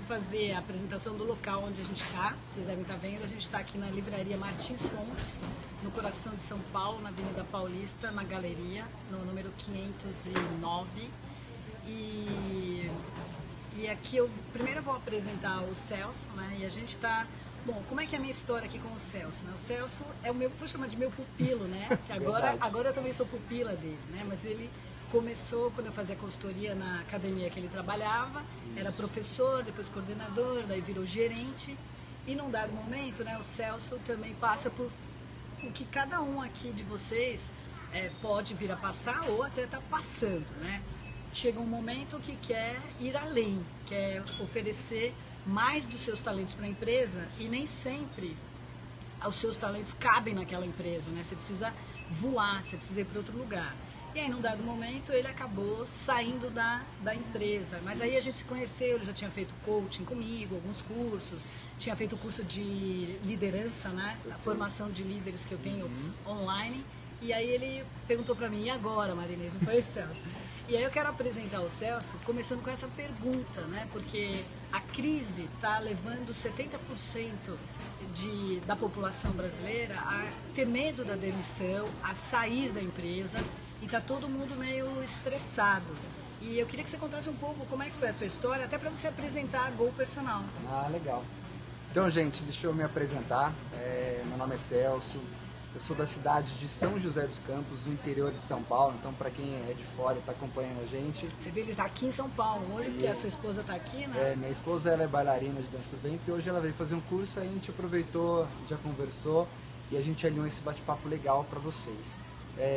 vou fazer a apresentação do local onde a gente está. Vocês devem estar vendo, a gente está aqui na Livraria Martins Fontes, no coração de São Paulo, na Avenida Paulista, na Galeria, no número 509. E aqui primeiro eu vou apresentar o Celso, né? E a gente está... Bom, como é que é a minha história aqui com o Celso, né? O Celso é o meu, vou chamar de meu pupilo, né? Que agora eu também sou pupila dele, né? Mas ele começou quando eu fazia consultoria na academia que ele trabalhava, era professor, depois coordenador, daí virou gerente. E num dado momento, né, o Celso também passa por o que cada um aqui de vocês pode vir a passar ou até está passando, né? Chega um momento que quer ir além, quer oferecer mais dos seus talentos para a empresa e nem sempre os seus talentos cabem naquela empresa, né? Você precisa voar, você precisa ir para outro lugar. E aí, num dado momento, ele acabou saindo da empresa. Mas aí a gente se conheceu, ele já tinha feito coaching comigo, alguns cursos, tinha feito o curso de liderança, né? A formação de líderes que eu tenho online. E aí ele perguntou para mim, e agora, Marinês? Não foi, Celso? E aí eu quero apresentar o Celso começando com essa pergunta, né? Porque a crise está levando 70% da população brasileira a ter medo da demissão, a sair da empresa, e está todo mundo meio estressado. E eu queria que você contasse um pouco como é que foi a tua história, até para você apresentar a Gol Personal. Ah, legal. Então, gente, deixa eu me apresentar. Meu nome é Celso. Eu sou da cidade de São José dos Campos, no interior de São Paulo. Então, para quem é de fora e está acompanhando a gente... Você vê, ele está aqui em São Paulo hoje, porque a sua esposa está aqui, né? Minha esposa ela é bailarina de dança do ventre e hoje ela veio fazer um curso, aí a gente aproveitou, já conversou e a gente alinhou esse bate-papo legal para vocês.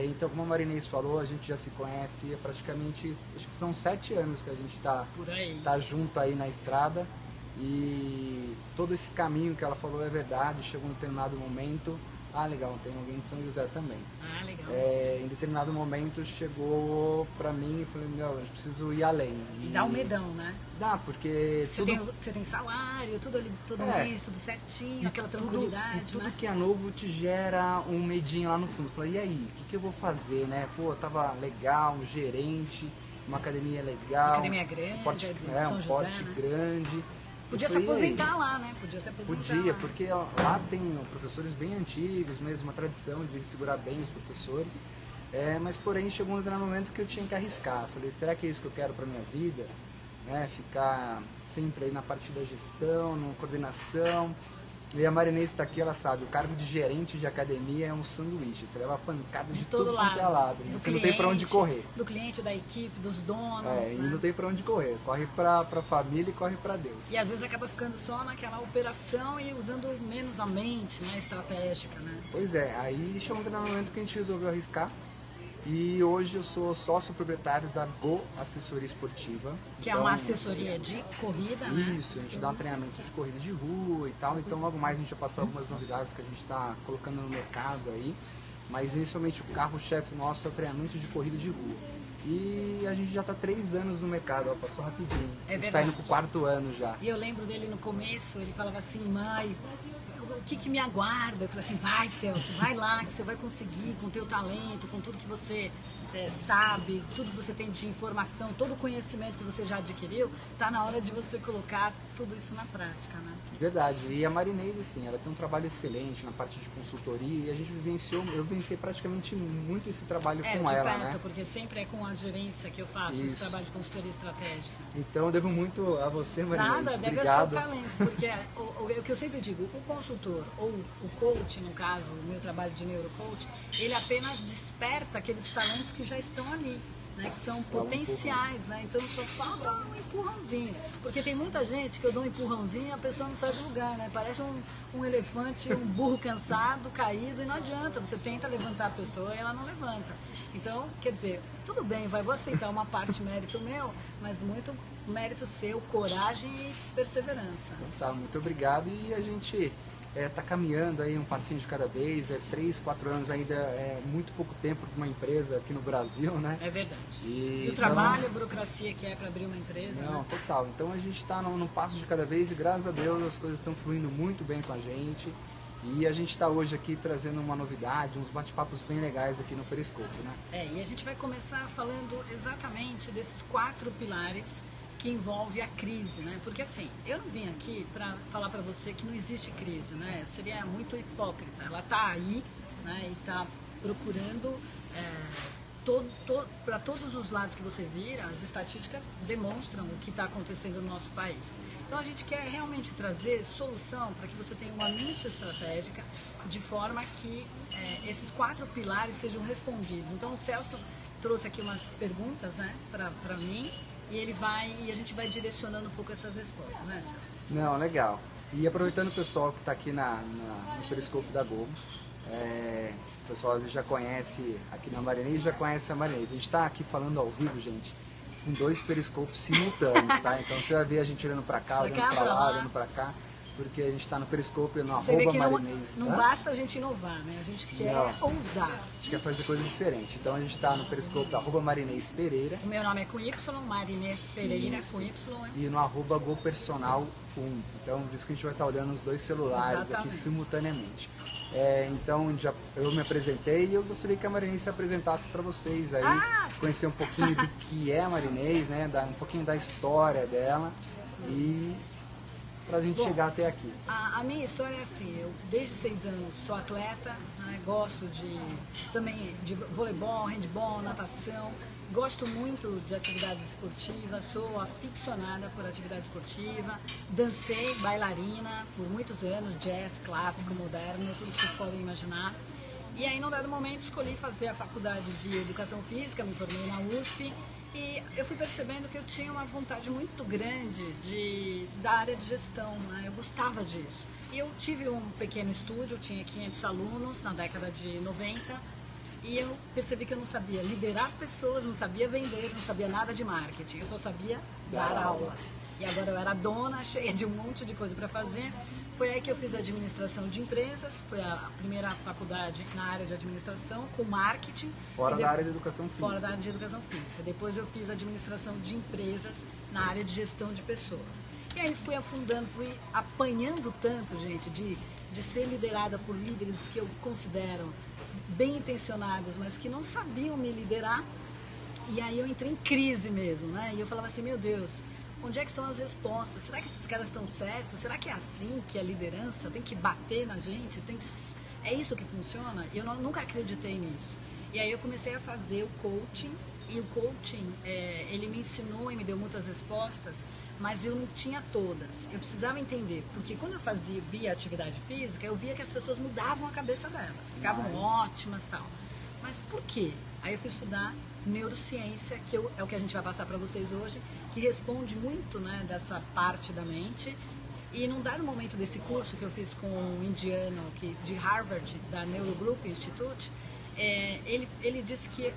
Então, como a Marinês falou, a gente já se conhece há praticamente, acho que são 7 anos que a gente tá junto aí na estrada. E todo esse caminho que ela falou é verdade, chegou um determinado momento... Ah, legal, tem alguém de São José também. Ah, legal. Em determinado momento chegou pra mim e falei, eu preciso ir além. E dá um medão, né? Dá, porque... Você tem salário, tudo ali, todo mês, tudo certinho, aquela tranquilidade, e tudo né? que é novo te gera um medinho lá no fundo. Falei, e aí, o que eu vou fazer, né? Pô, tava legal, um gerente, uma academia legal. Uma academia grande, um porte né? grande. Podia se aposentar lá, né? Podia se aposentar. Podia, lá. Porque lá tem professores bem antigos mesmo, uma tradição de segurar bem os professores. Mas porém chegou um determinado momento que eu tinha que arriscar. Falei, será que é isso que eu quero para minha vida? Ficar sempre aí na parte da gestão, na coordenação. E a Marinês está aqui, ela sabe, o cargo de gerente de academia é um sanduíche, você leva pancada de todo quanto é lado, você não tem para onde correr. Do cliente, da equipe, dos donos, né? E não tem para onde correr, corre para a família e corre para Deus. E às vezes acaba ficando só naquela operação e usando menos a mente, né, estratégica, né? Pois é, aí chegou um momento que a gente resolveu arriscar. E hoje eu sou sócio proprietário da Go Assessoria Esportiva. Que é uma assessoria de corrida, né? Isso, a gente dá um treinamento de corrida de rua e tal. Então logo mais a gente vai passar algumas novidades que a gente está colocando no mercado aí. Mas inicialmente o carro-chefe nosso é o treinamento de corrida de rua. E a gente já está 3 anos no mercado, passou rapidinho. A gente está indo pro 4º ano já. E eu lembro dele no começo, ele falava assim, mãe, o que me aguarda? Eu falei assim, vai Celso, vai lá que você vai conseguir com o teu talento, com tudo que você sabe, tudo que você tem de informação, todo o conhecimento que você já adquiriu, tá na hora de você colocar tudo isso na prática, né? Verdade, e a Marinês, assim, ela tem um trabalho excelente na parte de consultoria e a gente eu vivenciei praticamente muito esse trabalho com ela, perto, né? Porque sempre é com a gerência que eu faço esse trabalho de consultoria estratégica. Então eu devo muito a você, Marinês. Nada, deve ser o talento, porque o que eu sempre digo, o consultor ou o coach, no caso, o meu trabalho de neurocoach, ele apenas desperta aqueles talentos que já estão ali, né, que são potenciais, né? Então só falta um empurrãozinho, porque tem muita gente que eu dou um empurrãozinho e a pessoa não sai do lugar, né? Parece um elefante, um burro cansado, caído, e não adianta, você tenta levantar a pessoa e ela não levanta. Então, quer dizer, tudo bem, vou aceitar uma parte mérito meu, mas muito mérito seu, coragem e perseverança. Tá, muito obrigado, e a gente está caminhando aí um passinho de cada vez, 3, 4 anos ainda é muito pouco tempo para uma empresa aqui no Brasil, né? É verdade. E o trabalho, a burocracia que é para abrir uma empresa, não, né? Total. Então a gente está num passo de cada vez e graças a Deus as coisas estão fluindo muito bem com a gente. E a gente está hoje aqui trazendo uma novidade, uns bate-papos bem legais aqui no Periscope, né? E a gente vai começar falando exatamente desses 4 pilares que envolve a crise, né? Porque assim, eu não vim aqui para falar para você que não existe crise, né? Eu seria muito hipócrita. Ela está aí, né? E está procurando para todos os lados que você vira, as estatísticas demonstram o que está acontecendo no nosso país. Então a gente quer realmente trazer solução para que você tenha uma mente estratégica de forma que esses 4 pilares sejam respondidos. Então o Celso trouxe aqui umas perguntas, né, para mim, e a gente vai direcionando um pouco essas respostas, né, Celso? Não, legal. E aproveitando o pessoal que está aqui no Periscope da Globo, o pessoal às vezes já conhece aqui na Marinês, já conhece a Marinês. A gente está aqui falando ao vivo, gente, com 2 periscopos simultâneos, tá? Então você vai ver a gente olhando para cá, olhando para lá, olhando para cá, porque a gente está no Periscope, no Você vê que Marinês. não basta a gente inovar, né? A gente quer ousar. A gente quer fazer coisa diferente. Então a gente está no Periscope @Marinês Pereira. O meu nome é com Y, Marinês Pereira, com Y. E no @GoPersonal1. Então por isso que a gente vai estar olhando os 2 celulares. Exatamente. Aqui simultaneamente. Então eu me apresentei e eu gostaria que a Marinês se apresentasse para vocês aí, conhecer um pouquinho do que é a Marinês, né? Um pouquinho da história dela e pra gente chegar até aqui. A minha história é assim, eu desde 6 anos sou atleta, né, gosto também de voleibol, handball, natação, gosto muito de atividades esportivas, sou aficionada por atividade esportiva, dancei bailarina por muitos anos, jazz, clássico, moderno, tudo que vocês podem imaginar. E aí, num dado momento, escolhi fazer a faculdade de Educação Física, me formei na USP, e eu fui percebendo que eu tinha uma vontade muito grande da área de gestão, né? Eu gostava disso. E eu tive um pequeno estúdio, eu tinha 500 alunos na década de 90, e eu percebi que eu não sabia liderar pessoas, não sabia vender, não sabia nada de marketing, eu só sabia dar aulas. E agora eu era dona, cheia de um monte de coisa para fazer. Foi aí que eu fiz administração de empresas, foi a primeira faculdade na área de administração, com marketing. Fora da área de educação física. Fora da área de educação física. Depois eu fiz administração de empresas na área de gestão de pessoas. E aí fui afundando, fui apanhando tanto, gente, de ser liderada por líderes que eu considero bem intencionados, mas que não sabiam me liderar. E aí eu entrei em crise mesmo, né? E eu falava assim, meu Deus, onde é que estão as respostas? Será que esses caras estão certos? Será que é assim que a liderança tem que bater na gente? É isso que funciona? Eu nunca acreditei nisso. E aí eu comecei a fazer o coaching, e o coaching, ele me ensinou e me deu muitas respostas, mas eu não tinha todas. Eu precisava entender, porque quando eu via atividade física, eu via que as pessoas mudavam a cabeça delas, ficavam ótimas e tal. Mas por quê? Aí eu fui estudar neurociência, que é o que a gente vai passar para vocês hoje, que responde muito, né, dessa parte da mente. E num dado momento desse curso que eu fiz com um indiano de Harvard, da Neurogroup Institute, ele disse que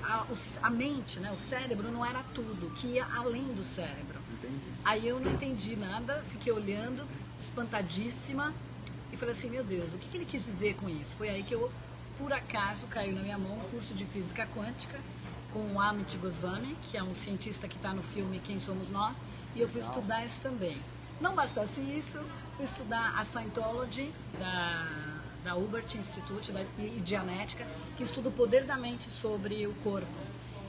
a mente, né, o cérebro não era tudo, que ia além do cérebro. Entendi. Aí eu não entendi nada, fiquei olhando, espantadíssima, e falei assim, meu Deus, o que ele quis dizer com isso? Foi aí que por acaso, caiu na minha mão um curso de física quântica com o Amit Goswami, que é um cientista que está no filme Quem Somos Nós, e eu fui estudar isso também. Não bastasse isso, fui estudar a Scientology da Hubert Institute e Dianética, que estuda o poder da mente sobre o corpo.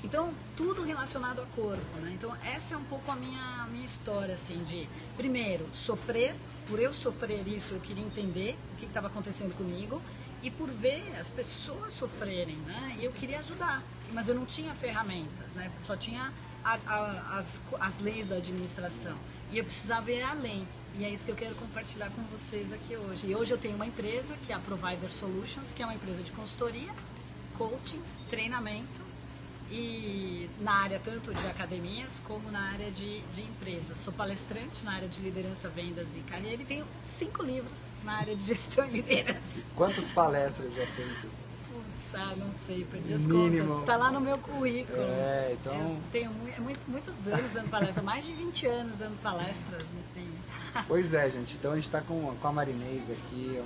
Então, tudo relacionado ao corpo, né? Então, essa é um pouco a minha história, assim, de, primeiro, sofrer. Por eu sofrer isso, eu queria entender o que estava acontecendo comigo, e por ver as pessoas sofrerem, né? E eu queria ajudar, mas eu não tinha ferramentas, né? Só tinha as leis da administração, e eu precisava ir além. E é isso que eu quero compartilhar com vocês aqui hoje. E hoje eu tenho uma empresa, que é a Provider Solutions, que é uma empresa de consultoria, coaching, treinamento, e na área tanto de academias como na área de empresas. Sou palestrante na área de liderança, vendas e carreira, e tenho 5 livros na área de gestão e liderança. Quantas palestras já feitas? Putz, não sei, perdi as contas. Tá lá no meu currículo. Então... Eu tenho muitos anos dando palestra, mais de 20 anos dando palestras, enfim. Pois é, gente. Então a gente está com a Marinês aqui,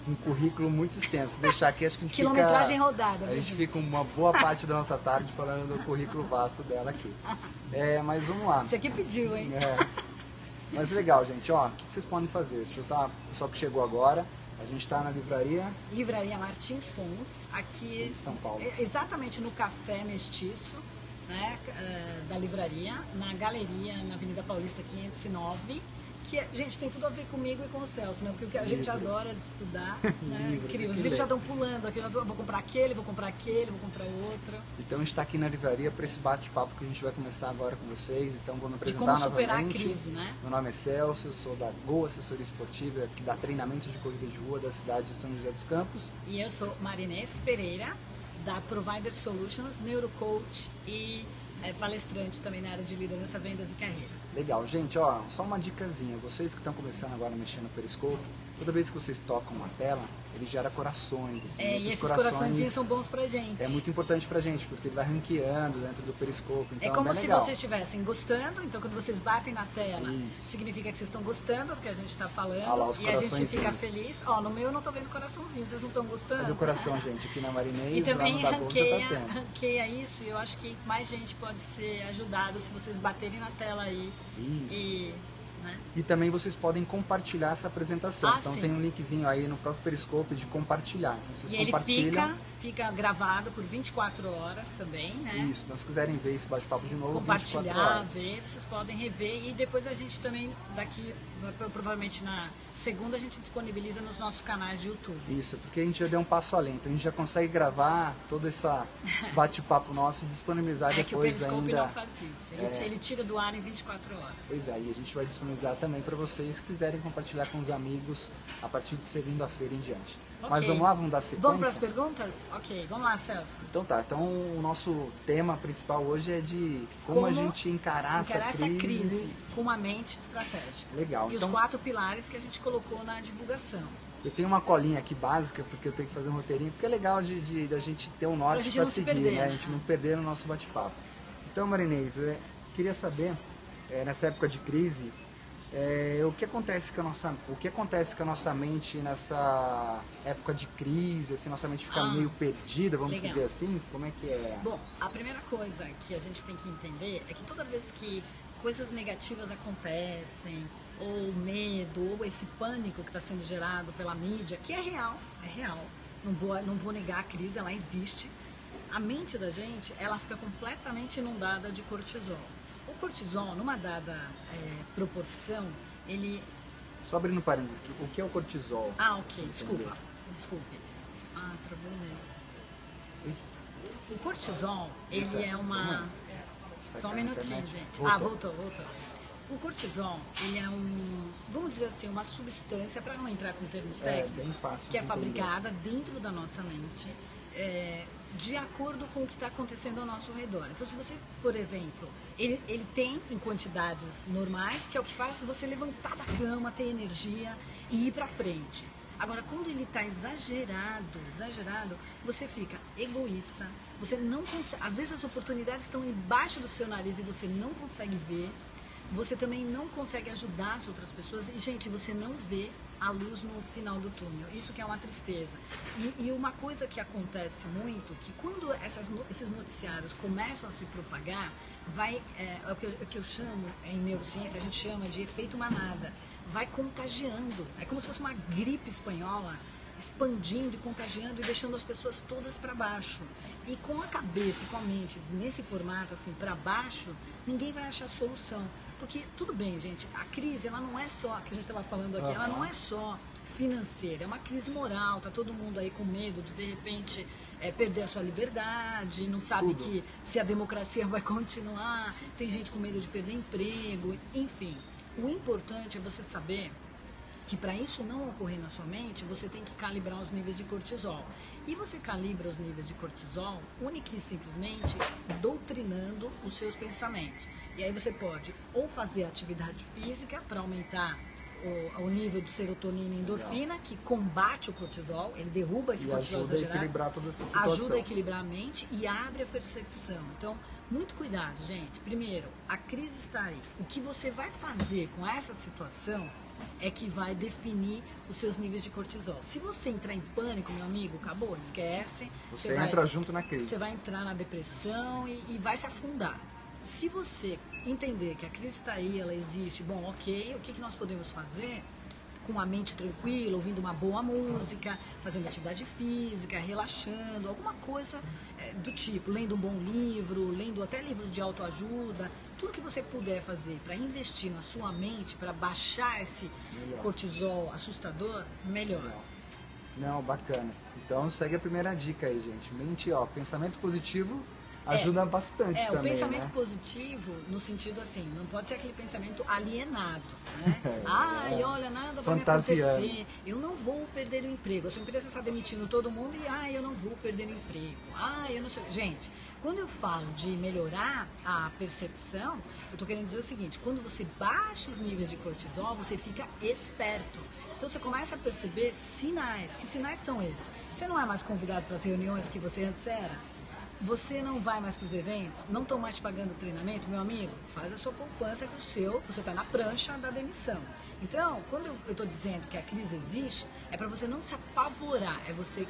um currículo muito extenso. Deixar aqui, acho que a gente quilometragem rodada. A gente fica uma boa parte da nossa tarde falando do currículo vasto dela aqui. Mas vamos lá. Você aqui pediu, hein? Mas legal, gente. Ó, o que vocês podem fazer? Deixa eu chutar o pessoal que chegou agora. A gente está na Livraria Martins Fontes, aqui em São Paulo. Exatamente no Café Mestiço. né, da livraria, na galeria, na Avenida Paulista 509, que, gente, tem tudo a ver comigo e com o Celso, né? Porque o que a gente adora de estudar, né? Incrível. Os livros já estão pulando aqui, eu vou comprar aquele, vou comprar aquele, vou comprar outro. Então a gente está aqui na livraria para esse bate-papo que a gente vai começar agora com vocês. Então vou me apresentar novamente. De como superar novamente. A crise, né? Meu nome é Celso, eu sou da Go Assessoria Esportiva, que dá treinamento de corrida de rua da cidade de São José dos Campos. E eu sou Marinês Pereira, da Provider Solutions, neurocoach e palestrante também na área de liderança, vendas e carreira. Legal, gente, ó, só uma dicasinha, vocês que estão começando agora a mexer no Periscope, toda vez que vocês tocam uma tela, ele gera corações. Assim, e esses coraçõezinhos são bons pra gente. É muito importante pra gente, porque ele vai ranqueando dentro do Periscope. Então é como se legal. vocês estivessem gostando, então quando vocês batem na tela, significa que vocês estão gostando do que a gente está falando e a gente fica feliz. Ó, no meu eu não tô vendo coraçãozinho, vocês não estão gostando? É do coração, gente, aqui na Marinês, e também lá no ranqueia isso, e eu acho que mais gente pode ser ajudado se vocês baterem na tela aí. Isso. E também vocês podem compartilhar essa apresentação. Então sim. Tem um linkzinho aí no próprio Periscope de compartilhar. Então vocês compartilham. Ele fica gravado por 24 horas também, né? Isso, então se quiserem ver esse bate-papo de novo, compartilhar, 24 horas. ver, vocês podem rever e depois a gente também, daqui, provavelmente na segunda, a gente disponibiliza nos nossos canais de YouTube. Isso, porque a gente já deu um passo além, então a gente já consegue gravar todo esse bate-papo nosso e disponibilizar depois que o Periscope ainda. Não faz isso, ele tira do ar em 24 horas. Pois é, e a gente vai disponibilizar também para vocês que quiserem compartilhar com os amigos a partir de segunda-feira em diante. Okay. Mas vamos lá, vamos dar sequência? Vamos para as perguntas? Ok, vamos lá, Celso. Então tá, então o nosso tema principal hoje é de como a gente encarar essa crise com uma mente estratégica. Legal. E então, os 4 pilares que a gente colocou na divulgação. Eu tenho uma colinha aqui básica, porque eu tenho que fazer um roteirinho, porque é legal da gente ter um norte para seguir, né? A gente não perder no nosso bate-papo. Então, Marinês, queria saber, nessa época de crise, o que acontece com a nossa mente nessa época de crise, assim, nossa mente fica meio perdida, vamos dizer assim? Como é que é? Bom, a primeira coisa que a gente tem que entender é que toda vez que coisas negativas acontecem, ou medo, ou esse pânico que está sendo gerado pela mídia, que é real, não vou negar a crise, ela existe, a mente da gente, ela fica completamente inundada de cortisol. O cortisol, numa dada proporção, ele... Só abrindo parênteses aqui, o que é o cortisol? Ok, desculpe. Travou mesmo. O cortisol, ele é uma... Só um minutinho, gente. Voltou. O cortisol, ele é vamos dizer assim, uma substância, para não entrar com termos técnicos, que é fabricada dentro da nossa mente, de acordo com o que está acontecendo ao nosso redor. Então, se você, por exemplo, ele tem em quantidades normais, que é o que faz você levantar da cama, ter energia e ir para frente. Agora, quando ele está exagerado, você fica egoísta, você não consegue, às vezes as oportunidades estão embaixo do seu nariz e você não consegue ver, você também não consegue ajudar as outras pessoas e, gente, você não vê a luz no final do túnel. Isso que é uma tristeza. E uma coisa que acontece muito, que quando esses noticiários começam a se propagar, é o que eu chamo, em neurociência, a gente chama de efeito manada. Vai contagiando. É como se fosse uma gripe espanhola, expandindo e contagiando e deixando as pessoas todas para baixo. E com a cabeça e com a mente nesse formato, assim, para baixo, ninguém vai achar solução. Porque, tudo bem, gente, a crise, ela não é só, que a gente estava falando aqui, ela não é só financeira, é uma crise moral, tá todo mundo aí com medo de repente, perder a sua liberdade, não sabe que se a democracia vai continuar, tem gente com medo de perder emprego, enfim. O importante é você saber que para isso não ocorrer na sua mente, você tem que calibrar os níveis de cortisol. E você calibra os níveis de cortisol única e simplesmente doutrinando os seus pensamentos. E aí você pode ou fazer atividade física para aumentar o nível de serotonina e endorfina, que combate o cortisol, ele derruba esse cortisol exagerado, ajuda a equilibrar toda essa situação. Ajuda a equilibrar a mente e abre a percepção. Então, muito cuidado, gente. Primeiro, a crise está aí. O que você vai fazer com essa situação é que vai definir os seus níveis de cortisol. Se você entrar em pânico, meu amigo, acabou, esquece. Você entra junto na crise. Você vai entrar na depressão e vai se afundar. Se você entender que a crise está aí, ela existe, bom, ok, o que nós podemos fazer? com a mente tranquila, ouvindo uma boa música, fazendo atividade física, relaxando, alguma coisa do tipo, lendo um bom livro, lendo até livros de autoajuda, tudo que você puder fazer para investir na sua mente, para baixar esse cortisol assustador, melhor. Não, bacana. Então segue a primeira dica aí, gente. Mente, pensamento positivo ajuda bastante também, o pensamento né? positivo, no sentido assim, não pode ser aquele pensamento alienado, né? Olha, nada vai me acontecer, eu não vou perder o emprego. A sua empresa está demitindo todo mundo e, eu não vou perder o emprego. Eu não sei. Gente, quando eu falo de melhorar a percepção, eu estou querendo dizer o seguinte, quando você baixa os níveis de cortisol, você fica esperto. Então você começa a perceber sinais. Que sinais são esses? Você não é mais convidado para as reuniões que você antes era? Você não vai mais para os eventos? Não estão mais te pagando treinamento? Meu amigo, faz a sua poupança que você está na prancha da demissão. Então, quando eu estou dizendo que a crise existe, é para você não se apavorar, é você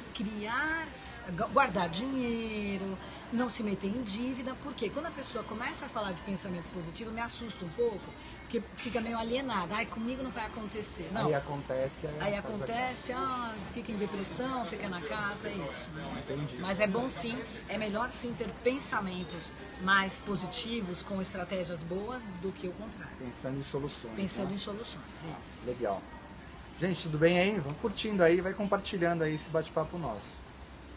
guardar dinheiro, não se meter em dívida, porque quando a pessoa começa a falar de pensamento positivo, me assusta um pouco, porque fica meio alienada, comigo não vai acontecer. Não. Aí acontece, fica em depressão, fica na casa, é isso. Entendi. Mas é bom sim, é melhor sim ter pensamentos mais positivos, com estratégias boas, do que o contrário. Pensando em soluções. Pensando em soluções, isso. Legal. Gente, tudo bem aí? Vamos curtindo aí, vai compartilhando aí esse bate-papo nosso.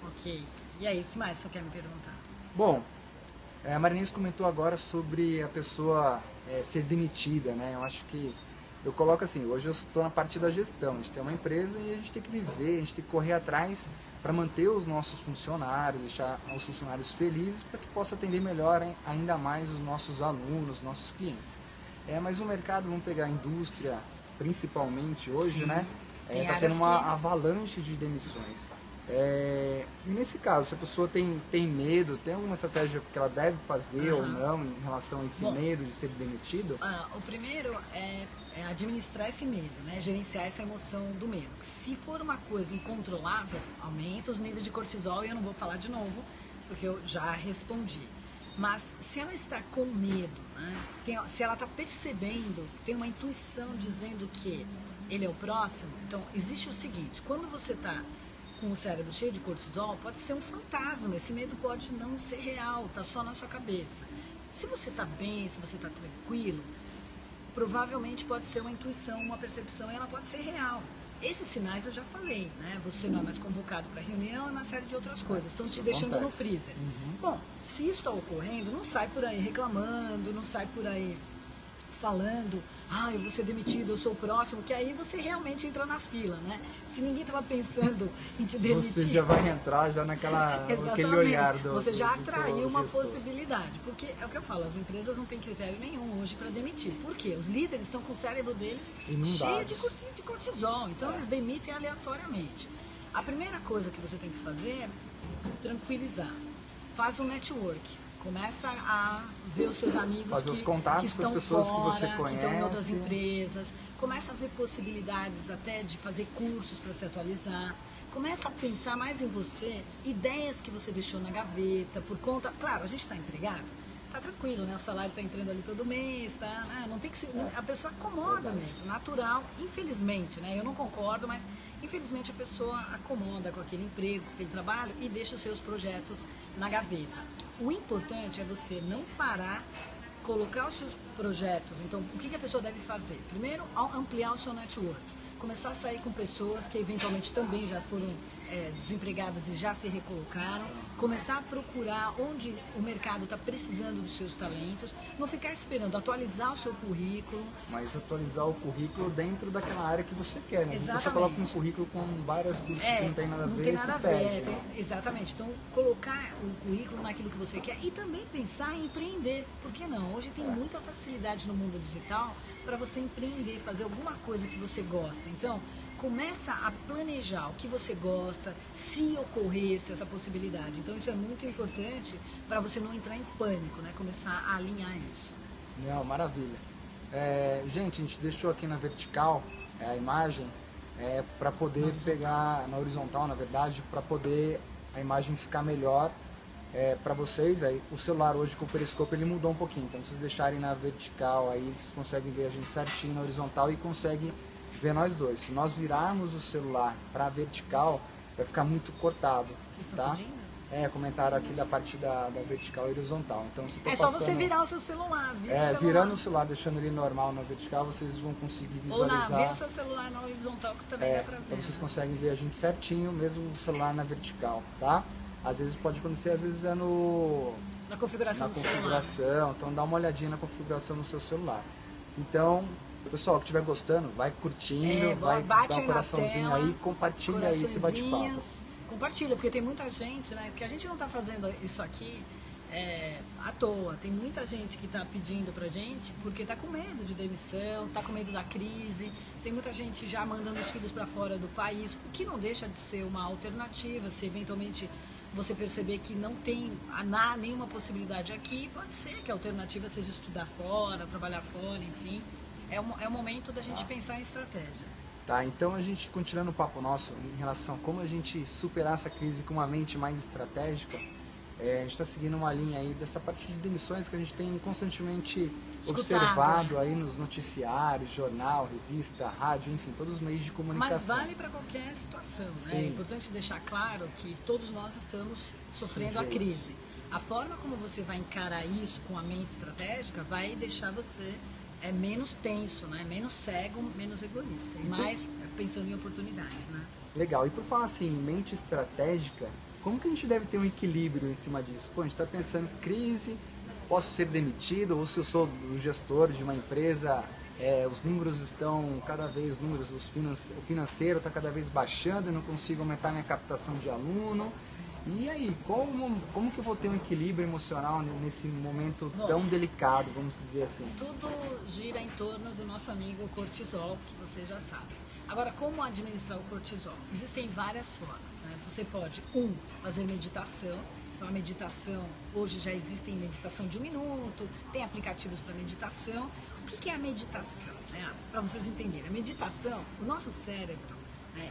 Ok. E aí, o que mais você quer me perguntar? Bom, a Marinês comentou agora sobre a pessoa ser demitida, né? Eu acho que, eu coloco assim, hoje eu estou na parte da gestão, a gente tem uma empresa e a gente tem que viver, a gente tem que correr atrás para manter os nossos funcionários, deixar os funcionários felizes para que possa atender melhor ainda mais os nossos alunos, os nossos clientes. Mas o mercado, vamos pegar a indústria, principalmente hoje, Sim, né? Está tendo uma avalanche de demissões. E nesse caso, se a pessoa tem medo, tem alguma estratégia que ela deve fazer ou não em relação a esse medo de ser demitido? O primeiro é administrar esse medo, né? Gerenciar essa emoção do medo. Se for uma coisa incontrolável, aumenta os níveis de cortisol e eu não vou falar de novo, porque eu já respondi. Mas se ela está com medo, né? Se ela está percebendo, tem uma intuição dizendo que ele é o próximo, então existe o seguinte, quando você está com o cérebro cheio de cortisol, pode ser um fantasma, esse medo pode não ser real, está só na sua cabeça. Se você está bem, se você está tranquilo, provavelmente pode ser uma intuição, uma percepção, e ela pode ser real. Esses sinais eu já falei, né? Você não é mais convocado para reunião e uma série de outras coisas, estão te deixando no freezer. Bom, se isso está ocorrendo, não sai por aí reclamando, não sai por aí falando, eu vou ser demitido, eu sou o próximo, que aí você realmente entra na fila, né? Se ninguém estava pensando em te demitir... Você já vai entrar já naquele olhar do você já atraiu uma possibilidade, porque é o que eu falo, as empresas não têm critério nenhum hoje para demitir. Por quê? Os líderes estão com o cérebro deles cheio de cortisol, então eles demitem aleatoriamente. A primeira coisa que você tem que fazer é tranquilizar. Faz um network. Começa a ver os seus amigos os contatos que estão com as pessoas fora, que você conhece, que estão em outras empresas. Começa a ver possibilidades até de fazer cursos para se atualizar. Começa a pensar mais em você, ideias que você deixou na gaveta, por conta... Claro, a gente está empregado, tá tranquilo, né? O salário está entrando ali todo mês, tá? Não tem que ser... A pessoa acomoda mesmo, natural, infelizmente, né? Eu não concordo, mas infelizmente a pessoa acomoda com aquele emprego, com aquele trabalho e deixa os seus projetos na gaveta. O importante é você não parar, colocar os seus projetos. Então, o que a pessoa deve fazer? Primeiro, ampliar o seu network. Começar a sair com pessoas que eventualmente também já foram desempregadas e já se recolocaram. Começar a procurar onde o mercado está precisando dos seus talentos. Não ficar esperando, atualizar o seu currículo. Mas atualizar o currículo dentro daquela área que você quer, né? Exatamente. Você coloca um currículo com vários cursos que não tem nada a ver, não tem nada a ver, perde, exatamente. Então, colocar o currículo naquilo que você quer e também pensar em empreender. Por que não? Hoje tem muita facilidade no mundo digital para você empreender, fazer alguma coisa que você gosta. Então, começa a planejar o que você gosta, se ocorresse essa possibilidade. Então, isso é muito importante para você não entrar em pânico, né? Começar a alinhar isso. Não, maravilha. Gente, a gente deixou aqui na vertical a imagem para poder pegar na horizontal, na verdade, para poder a imagem ficar melhor para vocês. Aí, o celular hoje com o periscópio ele mudou um pouquinho, então se vocês deixarem na vertical, aí vocês conseguem ver a gente certinho na horizontal e conseguem vê nós dois. Se nós virarmos o celular para vertical, vai ficar muito cortado, que estão tá? pedindo? Comentaram aqui da parte da vertical e horizontal. Então, se É só você virar o seu celular, virando o celular, deixando ele normal na vertical, vocês vão conseguir visualizar. Ou vira o seu celular na horizontal, que também dá pra ver. Então vocês conseguem ver a gente certinho, mesmo o celular na vertical, tá? Às vezes pode acontecer, às vezes é na configuração do celular. Então dá uma olhadinha na configuração do seu celular. Então, pessoal que estiver gostando, vai curtindo, vai dar um coraçãozinho aí, compartilha aí esse bate-papo. Compartilha, porque tem muita gente, né? Porque a gente não está fazendo isso aqui à toa. Tem muita gente que está pedindo pra gente porque está com medo de demissão, está com medo da crise. Tem muita gente já mandando os filhos para fora do país, o que não deixa de ser uma alternativa. Se eventualmente você perceber que não tem nenhuma possibilidade aqui, pode ser que a alternativa seja estudar fora, trabalhar fora, enfim. É o momento da gente pensar em estratégias. Tá, então a gente, continuando o papo nosso em relação a como a gente superar essa crise com uma mente mais estratégica, a gente está seguindo uma linha aí dessa parte de demissões que a gente tem constantemente observado aí nos noticiários, jornal, revista, rádio, enfim, todos os meios de comunicação. Mas vale para qualquer situação, né? É importante deixar claro que todos nós estamos sofrendo a crise. A forma como você vai encarar isso com a mente estratégica vai deixar você menos tenso, né? Menos cego, menos egoísta e mais pensando em oportunidades, né? Legal. E por falar assim, mente estratégica, como que a gente deve ter um equilíbrio em cima disso? Pô, a gente está pensando em crise, posso ser demitido, ou se eu sou o gestor de uma empresa, os números estão cada vez, o financeiro está cada vez baixando, eu não consigo aumentar minha captação de aluno. E aí, como que eu vou ter um equilíbrio emocional nesse momento tão delicado, vamos dizer assim? Tudo gira em torno do nosso amigo cortisol, que você já sabe. Agora, como administrar o cortisol? Existem várias formas, né? Você pode, fazer meditação. Então, a meditação, hoje já existem meditação de 1 minuto, tem aplicativos para meditação. O que é a meditação? Para vocês entenderem, a meditação, o nosso cérebro,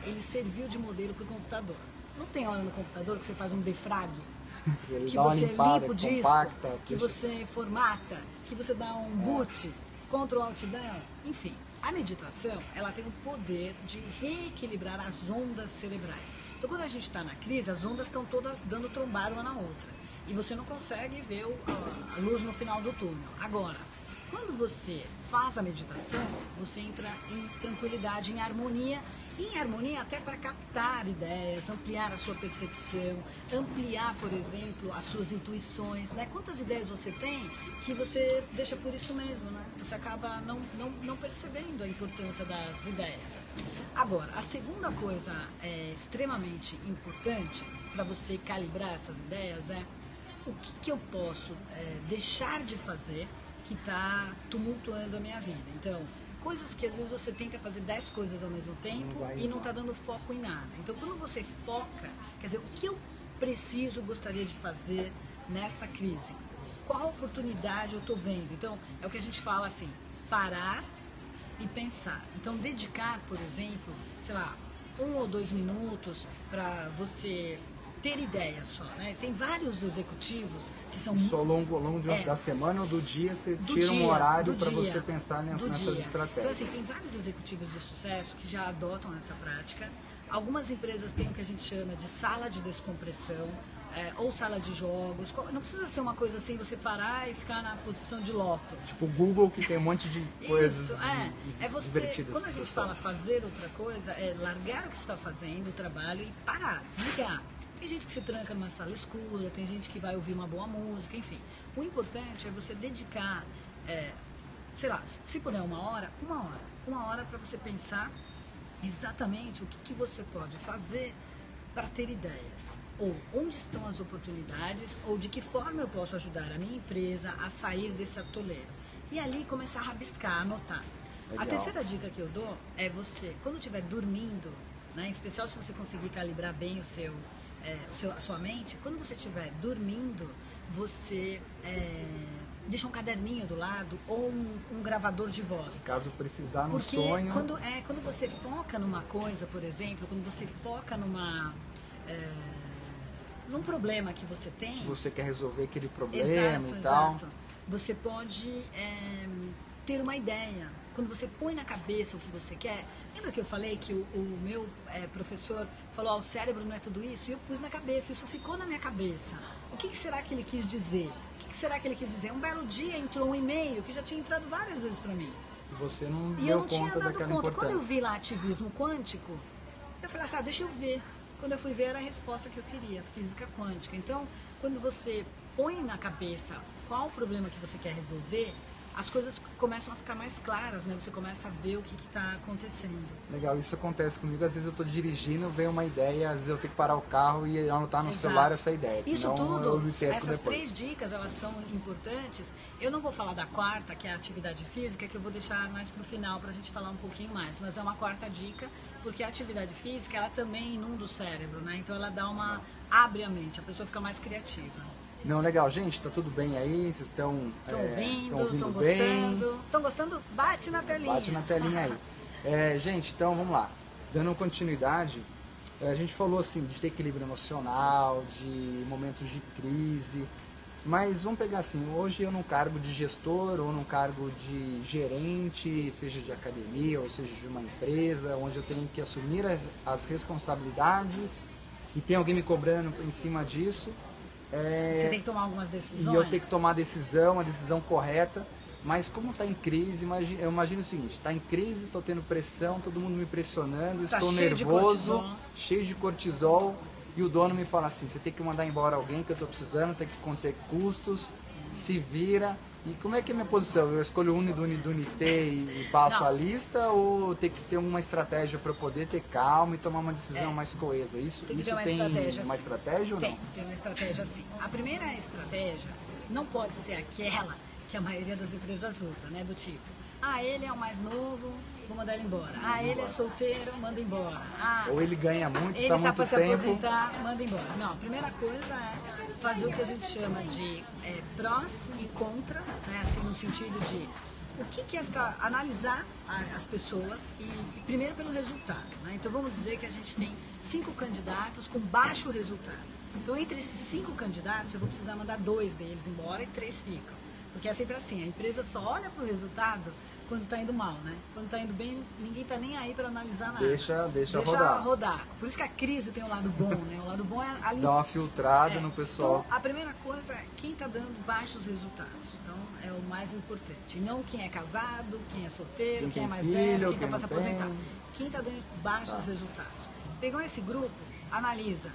ele serviu de modelo para o computador. Não tem hora no computador que você faz um defrag, que você limpa o disco, que você formata, que você dá um boot, Ctrl Alt Down, enfim. A meditação, ela tem o poder de reequilibrar as ondas cerebrais. Então, quando a gente está na crise, as ondas estão todas dando trombada uma na outra. E você não consegue ver a luz no final do túnel. Agora, quando você faz a meditação, você entra em tranquilidade, em harmonia até para captar ideias, ampliar a sua percepção, ampliar, por exemplo, as suas intuições, né? Quantas ideias você tem que você deixa por isso mesmo, né? Você acaba não percebendo a importância das ideias. Agora, a segunda coisa extremamente importante para você calibrar essas ideias é o que eu posso deixar de fazer que está tumultuando a minha vida. Então, coisas que às vezes você tenta fazer 10 coisas ao mesmo tempo e não está dando foco em nada. Então, quando você foca, quer dizer, o que eu gostaria de fazer nesta crise? Qual oportunidade eu estou vendo? Então, é o que a gente fala assim, parar e pensar. Então, dedicar, por exemplo, sei lá, 1 ou 2 minutos para você ter ideia só, né? Tem vários executivos que são... Isso ao longo da semana ou do dia, você tira um horário para você pensar nessas estratégias. Então, assim, tem vários executivos de sucesso que já adotam essa prática. Algumas empresas têm o que a gente chama de sala de descompressão, ou sala de jogos. Não precisa ser uma coisa assim, você parar e ficar na posição de lótus. Tipo o Google, que tem um monte de coisas divertidas. Quando a gente fala fazer outra coisa, é largar o que você está fazendo, o trabalho, e parar, desligar. Tem gente que se tranca numa sala escura, tem gente que vai ouvir uma boa música, enfim. O importante é você dedicar, sei lá, se puder uma hora para você pensar exatamente o que você pode fazer para ter ideias. Ou onde estão as oportunidades, ou de que forma eu posso ajudar a minha empresa a sair desse atoleiro. E ali começar a rabiscar, anotar. Legal. A terceira dica que eu dou é você, quando estiver dormindo, né, em especial se você conseguir calibrar bem a sua mente, quando você estiver dormindo, você deixa um caderninho do lado ou um gravador de voz. Caso precisar no Porque sonho... quando você foca numa coisa, por exemplo, quando você foca num problema que você tem... Se você quer resolver aquele problema e tal... Exato. Você pode ter uma ideia. quando você põe na cabeça o que você quer, lembra que eu falei que o meu professor falou, o cérebro não é tudo isso? E eu pus na cabeça, isso ficou na minha cabeça. O que será que ele quis dizer? O que será que ele quis dizer? Um belo dia entrou um e-mail que já tinha entrado várias vezes para mim. E você não E deu eu não tinha conta dado daquela conta. importância. Quando eu vi lá ativismo quântico, eu falei assim, deixa eu ver. Quando eu fui ver, era a resposta que eu queria, física quântica. Então, quando você põe na cabeça qual o problema que você quer resolver, as coisas começam a ficar mais claras, né? Você começa a ver o que está acontecendo. Legal, isso acontece comigo. Às vezes eu estou dirigindo, vem uma ideia, às vezes eu tenho que parar o carro e anotar no celular essa ideia. Isso tudo, tudo, depois. essas 3 dicas, elas são importantes. Eu não vou falar da quarta, que é a atividade física, que eu vou deixar mais para o final para a gente falar um pouquinho mais. Mas é uma quarta dica, porque a atividade física, ela também inunda o cérebro, né? Então ela abre a mente, a pessoa fica mais criativa. Não, legal. Gente, tá tudo bem aí? Vocês estão ouvindo, estão bem? gostando? Estão gostando? Bate na telinha. Bate na telinha aí. Gente, então vamos lá. Dando continuidade, a gente falou assim de ter equilíbrio emocional, de momentos de crise, mas vamos pegar assim, hoje eu num cargo de gestor ou num cargo de gerente, seja de academia ou seja de uma empresa, onde eu tenho que assumir as responsabilidades e tem alguém me cobrando em cima disso. Você tem que tomar algumas decisões. E eu tenho que tomar a decisão correta, mas como está em crise, eu imagino o seguinte, está em crise, estou tendo pressão, todo mundo me pressionando, estou nervoso, cheio de cortisol, e o dono me fala assim, você tem que mandar embora alguém que eu estou precisando, tem que conter custos, se vira. E como é que é a minha posição? Eu escolho Unidunité e passo a lista, ou tem que ter uma estratégia para eu poder ter calma e tomar uma decisão mais coesa? Isso tem uma estratégia ou não? Tem uma estratégia sim. A primeira estratégia não pode ser aquela que a maioria das empresas usa, né? Do tipo, ele é o mais novo, vou mandar ele embora. Ele é solteiro, manda embora. Ou ele ganha muito, está muito tempo. Ele está para se aposentar, manda embora. Não, a primeira coisa é fazer o que a gente chama de prós e contra, né? Assim, no sentido de analisar as pessoas e primeiro pelo resultado, né? Então vamos dizer que a gente tem 5 candidatos com baixo resultado. Então entre esses 5 candidatos eu vou precisar mandar 2 deles embora e 3 ficam. Porque é sempre assim, a empresa só olha para o resultado quando está indo mal, né? Quando está indo bem, ninguém está nem aí para analisar nada. Deixa rodar. Por isso que a crise tem um lado bom, né? O lado bom é ali. Dá uma filtrada no pessoal. Então, a primeira coisa é quem está dando baixos resultados. Então, é o mais importante. E não quem é casado, quem é solteiro, quem é mais velho, quem está para se aposentar. Quem está dando baixos resultados. Pegou esse grupo, analisa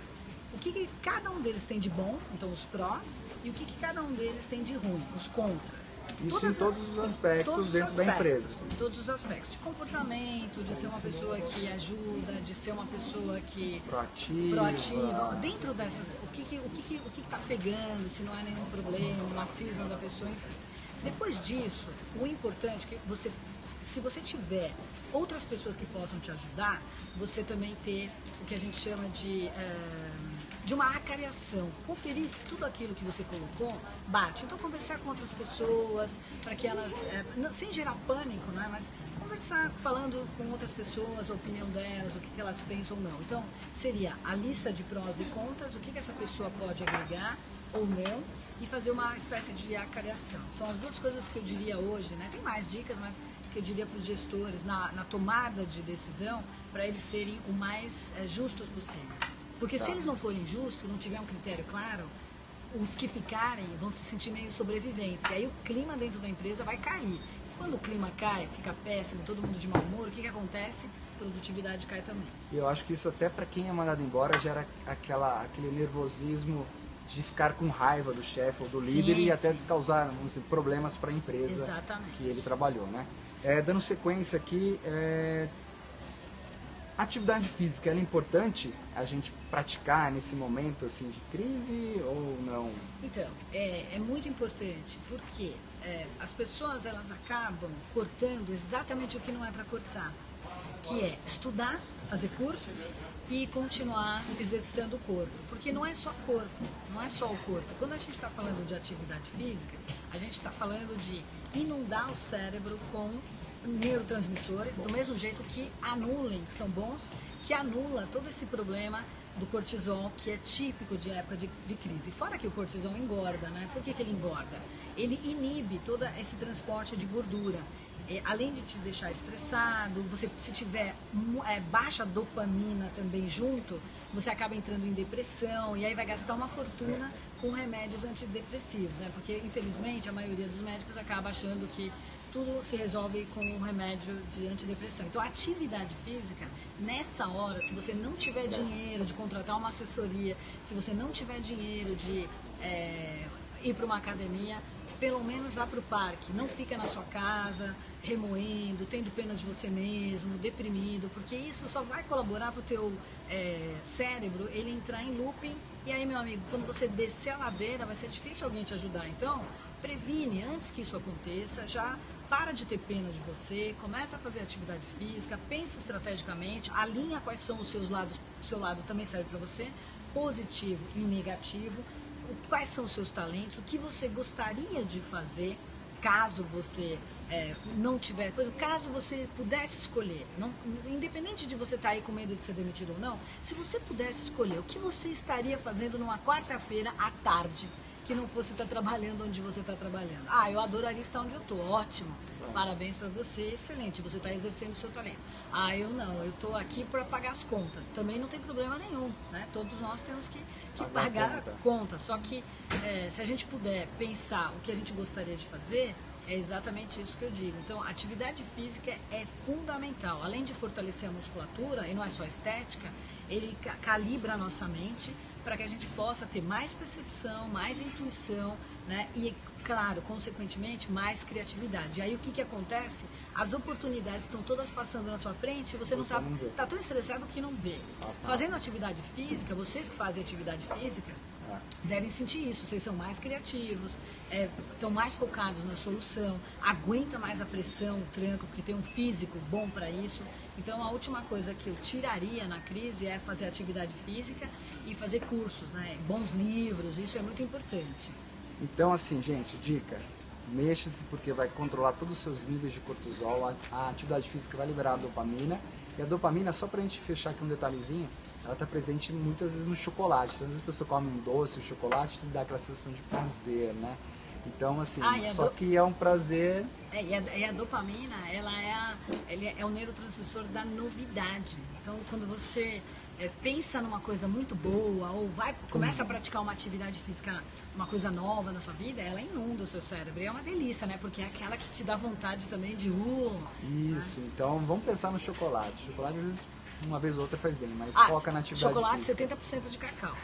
o que cada um deles tem de bom, então os prós, e o que cada um deles tem de ruim, os contras. Isso em todos os aspectos dentro da empresa. Em todos os aspectos. De comportamento, de ser uma pessoa que ajuda, de ser uma pessoa que... Proativa. Dentro dessas, o que está pegando, se não há nenhum problema, o machismo da pessoa, enfim. Depois disso, o importante é que se você tiver outras pessoas que possam te ajudar, você também ter o que a gente chama de uma acariação, conferir se tudo aquilo que você colocou bate. Então conversar com outras pessoas, para que elas, sem gerar pânico, né, mas conversar, falando com outras pessoas, a opinião delas, o que elas pensam ou não. Então seria a lista de prós e contras, o que essa pessoa pode agregar ou não, e fazer uma espécie de acariação. São as 2 coisas que eu diria hoje, né? Tem mais dicas, mas que eu diria para os gestores na tomada de decisão, para eles serem o mais justos possível. Porque se eles não forem justos, não tiver um critério claro, os que ficarem vão se sentir meio sobreviventes. E aí o clima dentro da empresa vai cair. Quando o clima cai, fica péssimo, todo mundo de mau humor, o que acontece? A produtividade cai também. Eu acho que isso até para quem é mandado embora gera aquele nervosismo de ficar com raiva do chefe ou do líder e até causar problemas para a empresa que ele trabalhou, né? Dando sequência aqui, atividade física, ela é importante a gente praticar nesse momento assim de crise ou não? Então, é muito importante porque as pessoas elas acabam cortando exatamente o que não é para cortar, que é estudar, fazer cursos e continuar exercitando o corpo, porque não é só corpo, não é só o corpo. Quando a gente está falando de atividade física, a gente está falando de inundar o cérebro com neurotransmissores, do mesmo jeito que anulem, que são bons, que anula todo esse problema do cortisol, que é típico de época de crise. Fora que o cortisol engorda, né? Por que ele engorda? Ele inibe todo esse transporte de gordura. além de te deixar estressado, você se tiver baixa dopamina também junto, você acaba entrando em depressão e aí vai gastar uma fortuna com remédios antidepressivos, né? Porque infelizmente a maioria dos médicos acaba achando que tudo se resolve com um remédio de antidepressão. Então, a atividade física, nessa hora, se você não tiver dinheiro de contratar uma assessoria, se você não tiver dinheiro de ir para uma academia, pelo menos vá para o parque. Não fica na sua casa, remoendo, tendo pena de você mesmo, deprimido, porque isso só vai colaborar para o teu cérebro ele entrar em looping. E aí, meu amigo, quando você descer a ladeira, vai ser difícil alguém te ajudar. Então, previne antes que isso aconteça, já para de ter pena de você, começa a fazer atividade física, pensa estrategicamente, alinha quais são os seus lados, o seu lado também serve para você, positivo e negativo, quais são os seus talentos, o que você gostaria de fazer, caso você não tiver, por exemplo, caso você pudesse escolher, independente de você estar aí com medo de ser demitido ou não, se você pudesse escolher, o que você estaria fazendo numa quarta-feira à tarde, que não fosse estar trabalhando onde você está trabalhando? Ah, eu adoraria estar onde eu estou, ótimo, parabéns para você, excelente, você está exercendo o seu talento. Ah, eu não, eu estou aqui para pagar as contas, também não tem problema nenhum, né? Todos nós temos que pagar contas, só que se a gente puder pensar o que a gente gostaria de fazer, é exatamente isso que eu digo. Então, a atividade física é fundamental. Além de fortalecer a musculatura, e não é só estética, ele calibra a nossa mente para que a gente possa ter mais percepção, mais intuição, né? E, claro, consequentemente, mais criatividade. E aí o que acontece? As oportunidades estão todas passando na sua frente e você não está tão estressado que não vê. Fazendo atividade física, vocês que fazem atividade física, devem sentir isso, vocês são mais criativos, estão mais focados na solução, aguenta mais a pressão, o tranco, porque tem um físico bom para isso. Então a última coisa que eu tiraria na crise é fazer atividade física e fazer cursos, né? Bons livros, isso é muito importante. Então assim, gente, dica, mexa-se porque vai controlar todos os seus níveis de cortisol, a atividade física vai liberar a dopamina, e a dopamina, só pra gente fechar aqui um detalhezinho, ela está presente muitas vezes no chocolate. Então, às vezes a pessoa come um doce, um chocolate, te dá aquela sensação de prazer, né? Então, assim, só que é um prazer... E a dopamina, ela é o neurotransmissor da novidade. Então, quando você pensa numa coisa muito boa, ou começa a praticar uma atividade física, uma coisa nova na sua vida, ela inunda o seu cérebro. E é uma delícia, né? Porque é aquela que te dá vontade também de... Isso, né? Então vamos pensar no chocolate. O chocolate, às vezes, uma vez ou outra faz bem, mas foca na atividade chocolate física. Chocolate 70% de cacau.